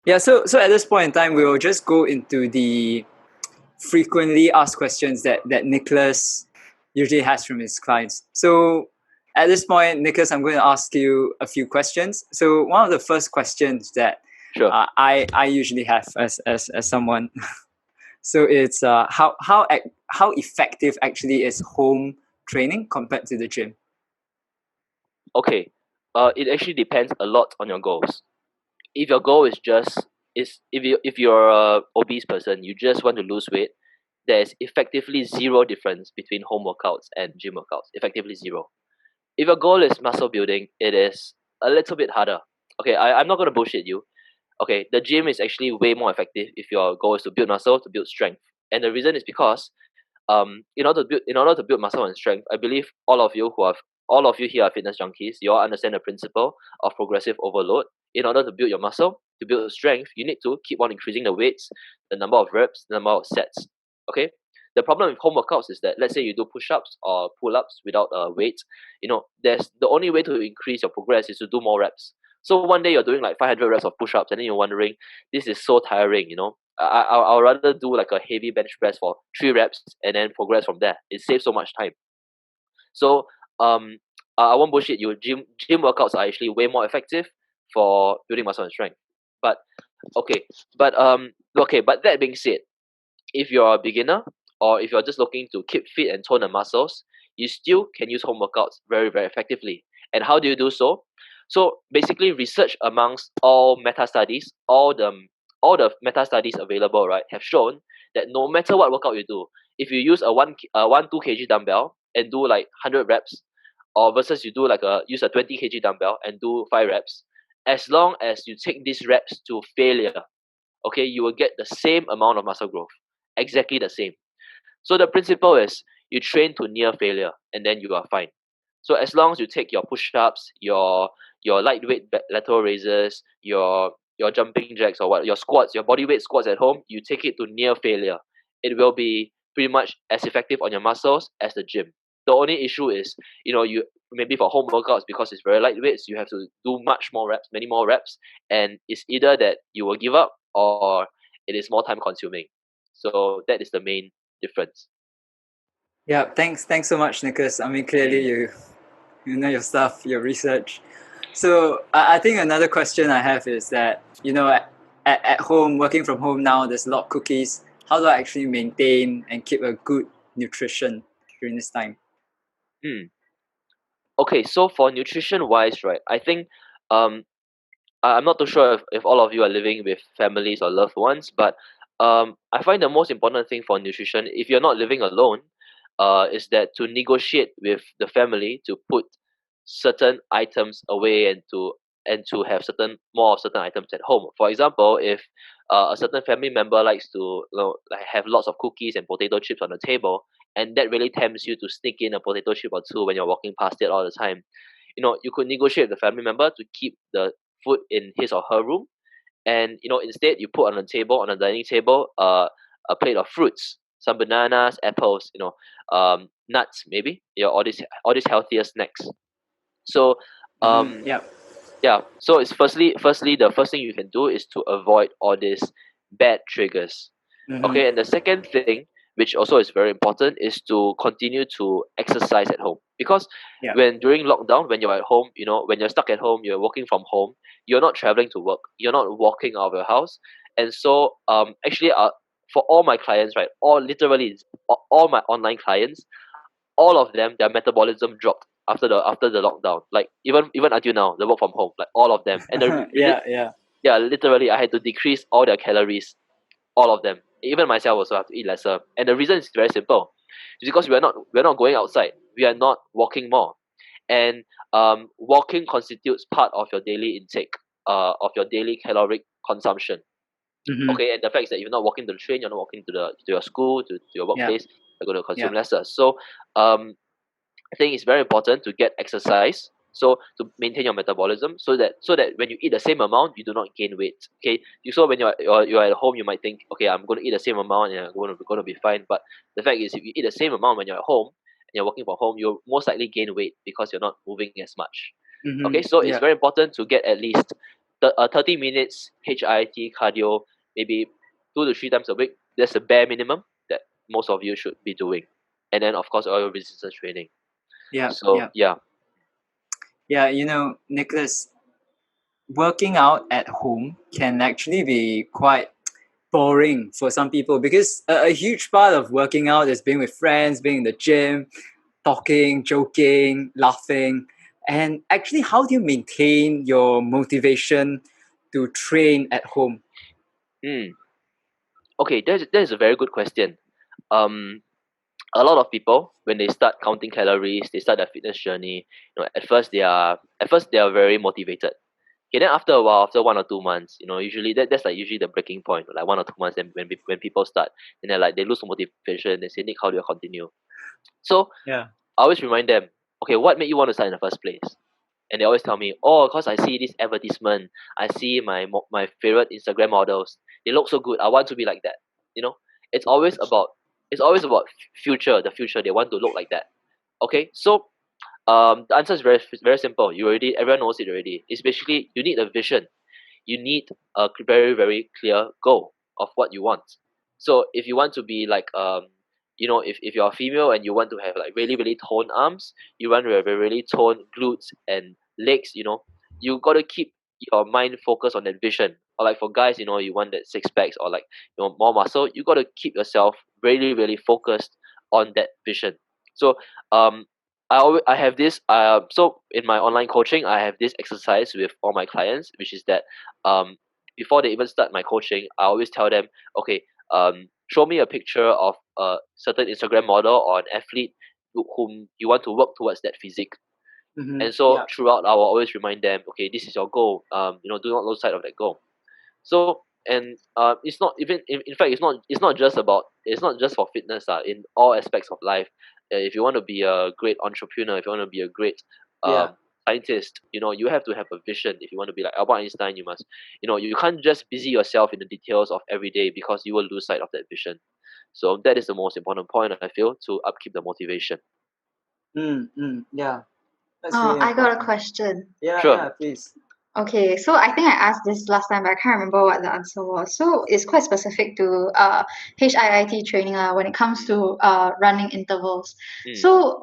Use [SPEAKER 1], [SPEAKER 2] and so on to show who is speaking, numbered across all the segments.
[SPEAKER 1] Yeah, so at this point in time, we will just go into the frequently asked questions that Nicholas usually has from his clients. So at this point, Nicholas, I'm going to ask you a few questions. So one of the first questions that
[SPEAKER 2] Sure.
[SPEAKER 1] I usually have as someone, so it's how effective actually is home training compared to the gym?
[SPEAKER 2] Okay. It actually depends a lot on your goals. If your goal is just is if you're a obese person, you just want to lose weight, there's effectively zero difference between home workouts and gym workouts. Effectively zero. If your goal is muscle building, it is a little bit harder. Okay, I'm not gonna bullshit you. Okay, the gym is actually way more effective if your goal is to build muscle, to build strength. And the reason is because in order to build muscle and strength, I believe all of you here are fitness junkies. You all understand the principle of progressive overload. In order to build your muscle, to build strength, you need to keep on increasing the weights, the number of reps, the number of sets. Okay. The problem with home workouts is that, let's say you do push-ups or pull-ups without a weight, there's the only way to increase your progress is to do more reps. So one day you're doing like 500 reps of push-ups, and then you're wondering, this is so tiring. I'll rather do like a heavy bench press for 3 reps and then progress from there. It saves so much time. So I won't bullshit you. Gym workouts are actually way more effective for building muscle and strength. But okay, but that being said, if you're a beginner or if you're just looking to keep fit and tone the muscles, you still can use home workouts very, very effectively. And how do you do so? So basically, research amongst all the meta studies available, right, have shown that no matter what workout you do, if you use a 2 kg dumbbell and do like 100 reps, or versus you do use a 20 kg dumbbell and do 5 reps, as long as you take these reps to failure, okay, you will get the same amount of muscle growth, exactly the same. So the principle is you train to near failure and then you are fine. So as long as you take your push-ups, your lightweight lateral raises, your jumping jacks or what, your squats, your body weight squats at home, you take it to near failure. It will be pretty much as effective on your muscles as the gym. The only issue is, you maybe for home workouts, because it's very lightweight, so you have to do much more reps, many more reps, and it's either that you will give up or it is more time consuming. So that is the main difference.
[SPEAKER 1] Yeah, thanks so much, Nicholas. I mean, clearly
[SPEAKER 2] Mm.
[SPEAKER 1] you know your stuff, your research. So I think another question I have is that at home, working from home now, there's a lot of cookies. How do I actually maintain and keep a good nutrition during this time?
[SPEAKER 2] Mm. Okay, so for nutrition wise, right, I think um I'm not too sure if all of you are living with families or loved ones, but I find the most important thing for nutrition, if you're not living alone, is that to negotiate with the family to put certain items away and to have certain items at home. For example, if a certain family member likes to like have lots of cookies and potato chips on the table, and that really tempts you to sneak in a potato chip or two when you're walking past it all the time, you could negotiate with the family member to keep the food in his or her room, and instead you put on the table, on the dining table, a plate of fruits, some bananas, apples, nuts, maybe, all these healthier snacks. So
[SPEAKER 1] Mm-hmm.
[SPEAKER 2] um
[SPEAKER 1] Yep.
[SPEAKER 2] yeah, so it's firstly the first thing you can do is to avoid all these bad triggers. Okay,
[SPEAKER 1] Mm-hmm.
[SPEAKER 2] and the second thing, which also is very important, is to continue to exercise at home. Because
[SPEAKER 1] Yep.
[SPEAKER 2] when during lockdown, when you're at home, when you're stuck at home, you're working from home, you're not traveling to work, you're not walking out of your house. And so actually for all my clients, right, all my online clients, all of them, their metabolism dropped after the lockdown. Like even until now, the work from home, like all of them. And
[SPEAKER 1] Yeah. Yeah.
[SPEAKER 2] yeah, literally, I had to decrease all their calories, all of them. Even myself also have to eat lesser. And the reason is very simple. It's because we're not going outside. We are not walking more. And walking constitutes part of your daily intake, of your daily caloric consumption.
[SPEAKER 1] Mm-hmm.
[SPEAKER 2] Okay, and the fact is that you're not walking to the train, you're not walking to your school, to your
[SPEAKER 1] Yeah.
[SPEAKER 2] workplace, you're going to consume
[SPEAKER 1] Yeah.
[SPEAKER 2] lesser. So um I think it's very important to get exercise, so to maintain your metabolism, so that when you eat the same amount, you do not gain weight. Okay, so when you're at home, you might think, okay, I'm going to eat the same amount and I'm going to be fine. But the fact is, if you eat the same amount when you're at home and you're working from home, you'll most likely gain weight because you're not moving as much. Okay,
[SPEAKER 1] Mm-hmm.
[SPEAKER 2] so it's
[SPEAKER 1] Yeah.
[SPEAKER 2] very important to get at least 30 minutes HIIT cardio, maybe 2 to 3 times a week. That's the bare minimum that most of you should be doing. And then of course all your resistance training.
[SPEAKER 1] Yeah,
[SPEAKER 2] So
[SPEAKER 1] yeah, yeah. You know, Nicholas, working out at home can actually be quite boring for some people because a huge part of working out is being with friends, being in the gym, talking, joking, laughing. And actually, how do you maintain your motivation to train at home?
[SPEAKER 2] Hmm. Okay, that is a very good question. Um, a lot of people when they start counting calories, they start their fitness journey. At first they are very motivated. Okay, then after a while, after 1 or 2 months, usually that's like usually the breaking point. Like 1 or 2 months, then when people start, and they're like they lose motivation. They say, Nick, how do I continue? So
[SPEAKER 1] Yeah.
[SPEAKER 2] I always remind them, okay, what made you want to start in the first place? And they always tell me, oh, because I see this advertisement, I see my favorite Instagram models, they look so good, I want to be like that. You know, it's always about the future. They want to look like that. Okay, so the answer is very very simple. Everyone knows it already. It's basically you need a vision. You need a very very clear goal of what you want. So if you want to be like if you're a female and you want to have like really really toned arms, you want to have a really toned glutes and legs, you got to keep your mind focused on that vision. Or like for guys, you want that six packs or like more muscle, you got to keep yourself really really focused on that vision. So um I have this so in my online coaching I have this exercise with all my clients, which is that um before they even start my coaching, I always tell them, okay, show me a picture of a certain Instagram model or an athlete whom you want to work towards that physique.
[SPEAKER 1] Mm-hmm.
[SPEAKER 2] And so
[SPEAKER 1] Yeah.
[SPEAKER 2] throughout I will always remind them, okay, this is your goal, do not lose sight of that goal. So and it's not even in fact it's not just for fitness in all aspects of life. If you want to be a great entrepreneur, if you want to be a great
[SPEAKER 1] Yeah.
[SPEAKER 2] scientist, you have to have a vision. If you want to be like Albert Einstein, you must, you can't just busy yourself in the details of every day, because you will lose sight of that vision. So that is the most important point, I feel, to upkeep the motivation.
[SPEAKER 1] Yeah. That's
[SPEAKER 3] Oh,
[SPEAKER 1] really
[SPEAKER 3] I got a
[SPEAKER 1] important.
[SPEAKER 3] question.
[SPEAKER 1] Yeah,
[SPEAKER 2] Sure.
[SPEAKER 1] yeah, please.
[SPEAKER 3] Okay, so I think I asked this last time, but I can't remember what the answer was. So it's quite specific to HIIT training when it comes to running intervals.
[SPEAKER 2] Mm,
[SPEAKER 3] So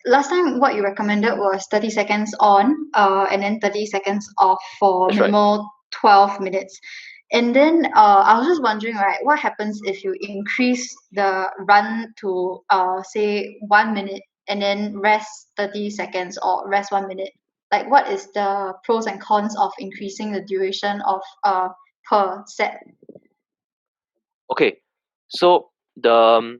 [SPEAKER 3] last time what you recommended was 30 seconds on and then 30 seconds off for
[SPEAKER 2] that's right.
[SPEAKER 3] minimal 12 minutes. And then I was just wondering, right, what happens if you increase the run to say 1 minute and then rest 30 seconds or rest 1 minute? Like what is the pros and cons of increasing the duration of per set?
[SPEAKER 2] Okay, so the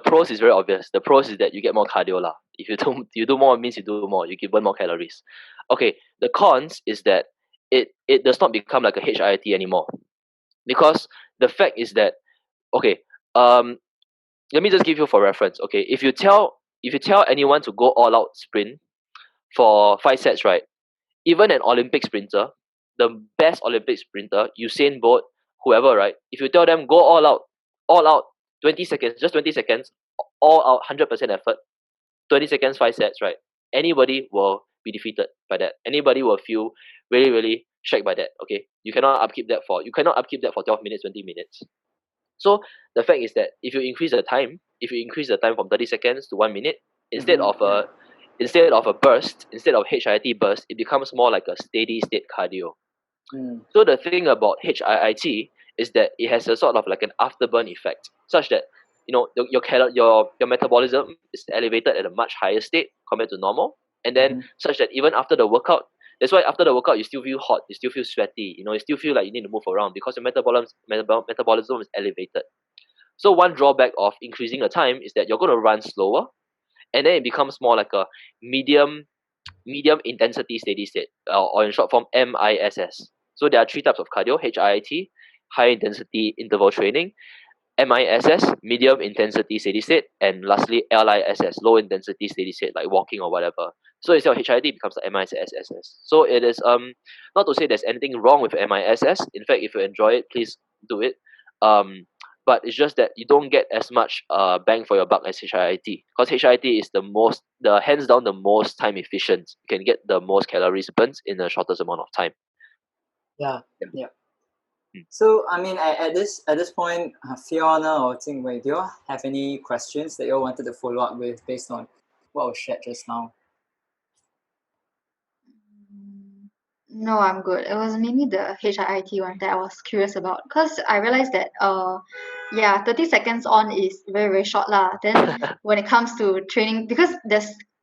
[SPEAKER 2] pros is very obvious. The pros is that you get more cardio lah. If you do more, means you do more. You can burn more calories. Okay. The cons is that it does not become like a HIIT anymore, because the fact is that, okay, um let me just give you for reference. Okay, if you tell anyone to go all out sprint for 5 sets, right? Even an Olympic sprinter, the best Olympic sprinter, Usain Bolt, whoever, right? If you tell them go all out, 20 seconds, just 20 seconds, all out, 100% effort, 20 seconds, 5 sets, right? Anybody will be defeated by that. Anybody will feel really, really shaken by that. Okay, you cannot upkeep that for 12 minutes, 20 minutes. So the fact is that if you increase the time from 30 seconds to 1 minute, instead
[SPEAKER 1] Mm-hmm.
[SPEAKER 2] of
[SPEAKER 1] Yeah.
[SPEAKER 2] a instead of a burst, instead of HIIT burst, it becomes more like a steady state cardio.
[SPEAKER 1] Mm.
[SPEAKER 2] So the thing about HIIT is that it has a sort of like an afterburn effect, such that your metabolism is elevated at a much higher state compared to normal, and then
[SPEAKER 1] Mm-hmm.
[SPEAKER 2] such that even after the workout, that's why after the workout you still feel hot, you still feel sweaty, you still feel like you need to move around because your metabolism is elevated. So one drawback of increasing the time is that you're going to run slower, and then it becomes more like a medium intensity steady state, or in short form MISS. So there are three types of cardio: HIIT, high intensity interval training; MISS, medium intensity steady state; and lastly LISS, low intensity steady state, like walking or whatever. So instead of HIIT, it becomes the MISS. So it is not to say there's anything wrong with MISS. In fact, if you enjoy it, please do it. Um, but it's just that you don't get as much bang for your buck as HIIT, because HIIT is the hands down the most time efficient. You can get the most calories burnt in the shortest amount of time.
[SPEAKER 1] Yeah.
[SPEAKER 2] Yeah.
[SPEAKER 1] Yeah.
[SPEAKER 2] Mm.
[SPEAKER 1] So I mean, at this point, Fiona or Jingwei, do you all have any questions that you all wanted to follow up with based on what was shared just now?
[SPEAKER 3] No, I'm good. It was mainly the HIIT one that I was curious about because I realized that 30 seconds on is very, very short lah. Then when it comes to training, because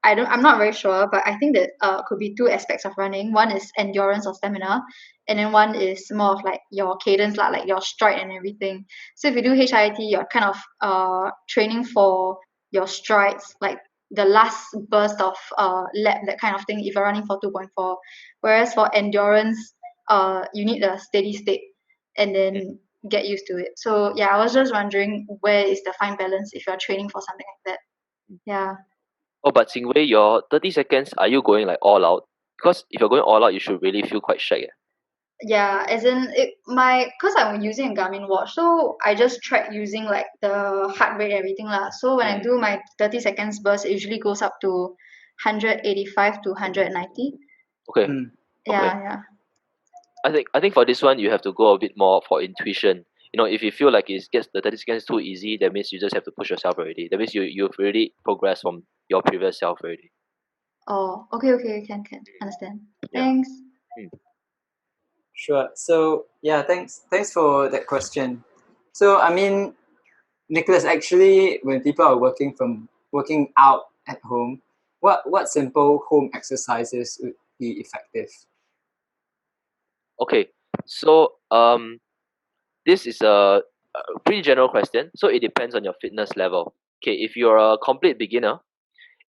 [SPEAKER 3] I'm not very sure, but I think that could be two aspects of running. One is endurance or stamina, and then one is more of like your cadence lah, like your stride and everything. So if you do HIIT, you're kind of training for your strides, like the last burst of lap, that kind of thing, if you're running for 2.4. Whereas for endurance, you need a steady state and then get used to it. So yeah, I was just wondering where is the fine balance if you're training for something like that. Yeah.
[SPEAKER 2] Oh, but Xingwei, your 30 seconds, are you going like all out? Because if you're going all out, you should really feel quite shag.
[SPEAKER 3] Yeah, as in because I'm using a Garmin watch, so I just track using like the heart rate and everything lah. So when I do my 30 seconds burst, it usually goes up to 185 to 190.
[SPEAKER 2] Okay.
[SPEAKER 1] Mm.
[SPEAKER 3] Yeah, yeah.
[SPEAKER 2] I think for this one you have to go a bit more for intuition. You know, if you feel like it gets the 30 seconds too easy, that means you just have to push yourself already. That means you've already progressed from your previous self already.
[SPEAKER 3] Oh, okay, can understand.
[SPEAKER 2] Yeah.
[SPEAKER 3] Thanks.
[SPEAKER 1] Sure. So yeah, thanks for that question. So I mean, Nicholas, actually, when people are working out at home, what simple home exercises would be effective?
[SPEAKER 2] Okay. So this is a pretty general question. So it depends on your fitness level. Okay, if you're a complete beginner,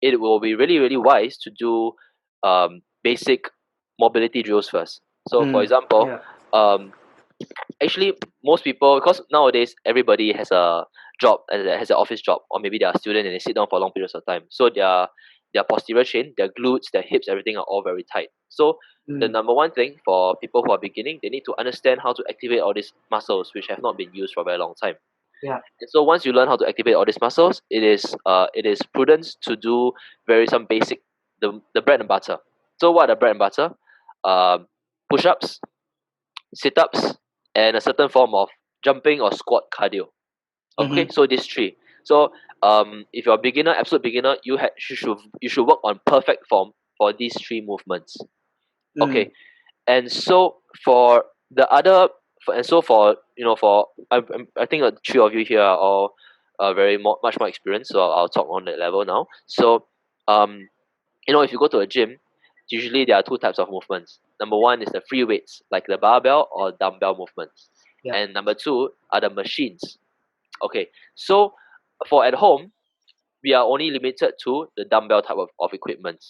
[SPEAKER 2] it will be really, really wise to do basic mobility drills first. So, for example,
[SPEAKER 1] Yeah.
[SPEAKER 2] actually, most people, because nowadays everybody has a job, has an office job, or maybe they are a student and they sit down for long periods of time. So their posterior chain, their glutes, their hips, everything are all very tight. So the number one thing for people who are beginning, they need to understand how to activate all these muscles which have not been used for a very long time.
[SPEAKER 1] Yeah.
[SPEAKER 2] And so once you learn how to activate all these muscles, it is prudent to do some basic the bread and butter. So what are the bread and butter? Push-ups, sit-ups, and a certain form of jumping or squat cardio. Okay, so these three. So if you're a beginner, absolute beginner, you should work on perfect form for these three movements. Okay, and so for the other, and so for for I think the three of you here are all much more experienced, so I'll talk on that level now. So if you go to a gym, usually there are two types of movements. Number one is the free weights, like the barbell or dumbbell movements.
[SPEAKER 1] Yeah.
[SPEAKER 2] And number two are the machines. Okay, so for at home, we are only limited to the dumbbell type of equipment.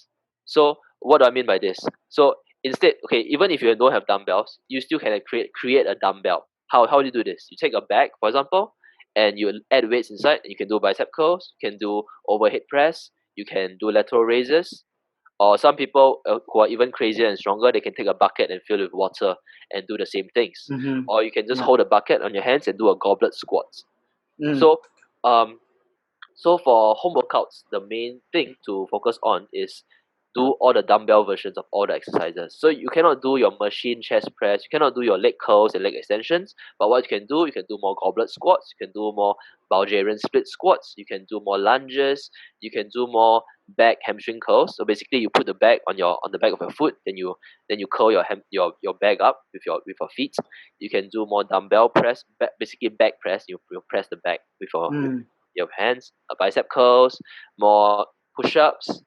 [SPEAKER 2] So what do I mean by this? So instead, okay, even if you don't have dumbbells, you still can create a dumbbell. How do you do this? You take a bag, for example, and you add weights inside. You can do bicep curls, you can do overhead press, you can do lateral raises, or some people who are even crazier and stronger, they can take a bucket and fill it with water and do the same things. Or you can just hold a bucket on your hands and do a goblet squat. So so for home workouts, the main thing to focus on is do all the dumbbell versions of all the exercises. So you cannot do your machine chest press, you cannot do your leg curls and leg extensions, but what you can do more goblet squats, you can do more Bulgarian split squats, you can do more lunges, you can do more back hamstring curls. So basically you put the bag on the back of your foot, then you curl your bag up with your feet. You can do more dumbbell press, basically back press, you press the back with your hands, bicep curls, more push-ups,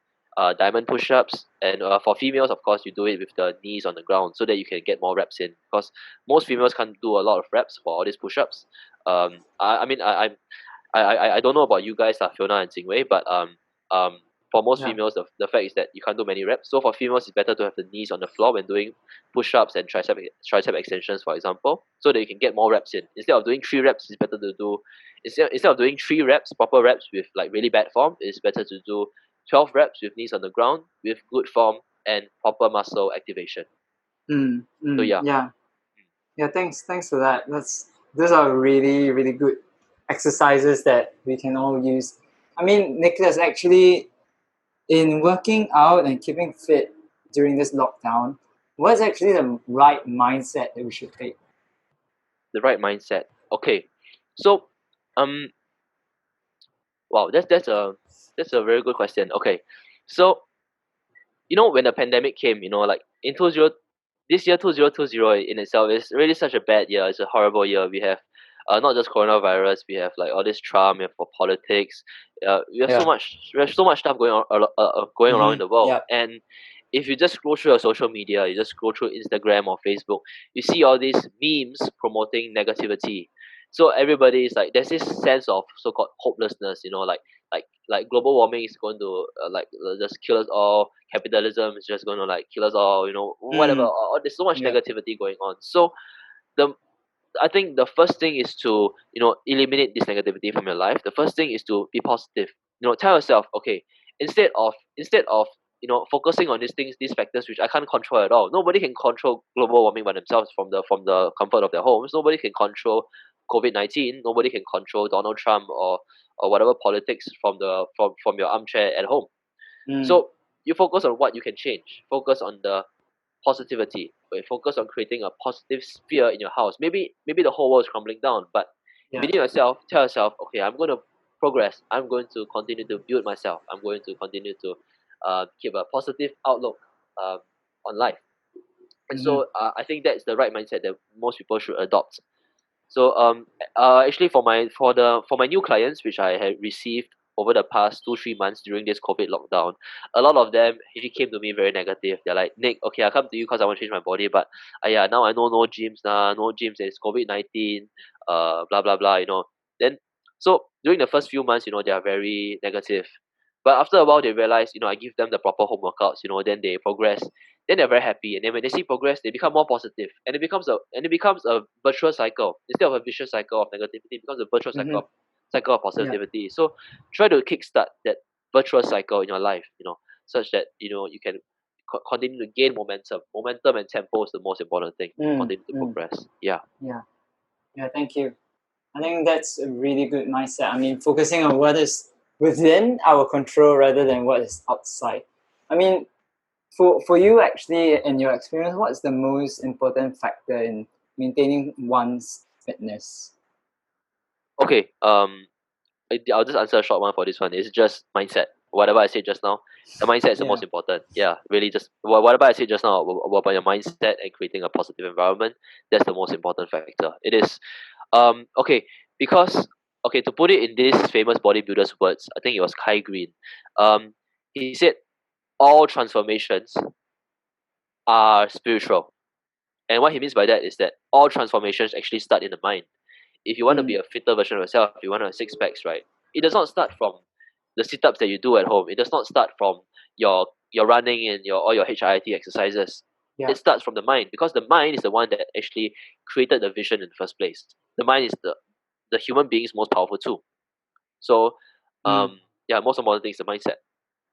[SPEAKER 2] diamond push-ups, and for females, of course, you do it with the knees on the ground so that you can get more reps in. Because most females can't do a lot of reps for all these push-ups. I mean, I don't know about you guys, Fiona and Jingwei, but for most females, the fact is that you can't do many reps. So for females, it's better to have the knees on the floor when doing push-ups and tricep extensions, for example, so that you can get more reps in. Instead of doing 3 reps, it's better to do instead of doing 3 reps, proper reps with like really bad form, it's better to do 12 reps with knees on the ground with good form and proper muscle activation. So yeah.
[SPEAKER 1] Yeah. Thanks for that. Those are really, really good exercises that we can all use. I mean, Nicholas, actually, in working out and keeping fit during this lockdown, what's actually the right mindset that we should take?
[SPEAKER 2] The right mindset. Okay, so um, wow, that's a very good question. Okay, so when the pandemic came, like in this year 2020 in itself is really such a bad year. It's a horrible year. We have not just coronavirus, we have like all this Trump, we have for politics.
[SPEAKER 1] Yeah.
[SPEAKER 2] We have so much stuff going on going around in the world.
[SPEAKER 1] Yeah.
[SPEAKER 2] And if you just scroll through your social media, you just scroll through Instagram or Facebook, you see all these memes promoting negativity. So everybody is like, there's this sense of so-called hopelessness, like global warming is going to just kill us all. Capitalism is just going to like kill us all. Whatever.
[SPEAKER 1] Mm.
[SPEAKER 2] There's so much
[SPEAKER 1] Yeah.
[SPEAKER 2] negativity going on. So the I think the first thing is to eliminate this negativity from your life. The first thing is to be positive. Tell yourself, okay, instead of focusing on these factors which I can't control at all. Nobody can control global warming by themselves from the comfort of their homes. Nobody can control COVID-19. Nobody can control Donald Trump or whatever politics from your armchair at home.
[SPEAKER 1] Mm.
[SPEAKER 2] So you focus on what you can change. Focus on the positivity. Okay, focus on creating a positive sphere in your house. Maybe the whole world is crumbling down, but
[SPEAKER 1] Yeah.
[SPEAKER 2] within yourself, tell yourself, okay, I'm going to progress. I'm going to continue to build myself. I'm going to continue to keep a positive outlook um, on life. And so I think that's the right mindset that most people should adopt. So actually for my new clients which I had received over the past 2-3 months during this COVID lockdown, a lot of them actually came to me very negative. They're like, Nick, okay, I come to you because I want to change my body, but yeah, now I know no gyms now, no gyms. There's COVID-19, blah blah blah. Then so during the first few months, they are very negative. But after a while, they realize, I give them the proper home workouts. Then they progress, then they're very happy, and then when they see progress they become more positive, and it becomes a virtuous cycle instead of a vicious cycle of negativity. It becomes a virtuous cycle of positivity. So try to kickstart that virtuous cycle in your life, such that you can continue to gain momentum and tempo is the most important thing to continue to progress. Yeah.
[SPEAKER 1] Yeah, thank you. I think that's a really good mindset. I mean, focusing on what is within our control rather than what is outside. I mean, for you actually, in your experience, what's the most important factor in maintaining one's fitness?
[SPEAKER 2] Okay. I'll just answer a short one for this one. It's just mindset. Whatever I said just now, the mindset is the most important. Yeah, really, just whatever I said just now about your mindset and creating a positive environment. That's the most important factor. It is, okay, because okay, to put it in this famous bodybuilder's words, I think it was Kai Green. He said all transformations are spiritual, and what he means by that is that all transformations actually start in the mind. If you want to be a fitter version of yourself, if you want to have six packs, right? It does not start from the sit-ups that you do at home. It does not start from your running and all your HIIT exercises.
[SPEAKER 1] Yeah.
[SPEAKER 2] It starts from the mind, because the mind is the one that actually created the vision in the first place. The mind is the human being's most powerful tool. So yeah, most important thing is the mindset.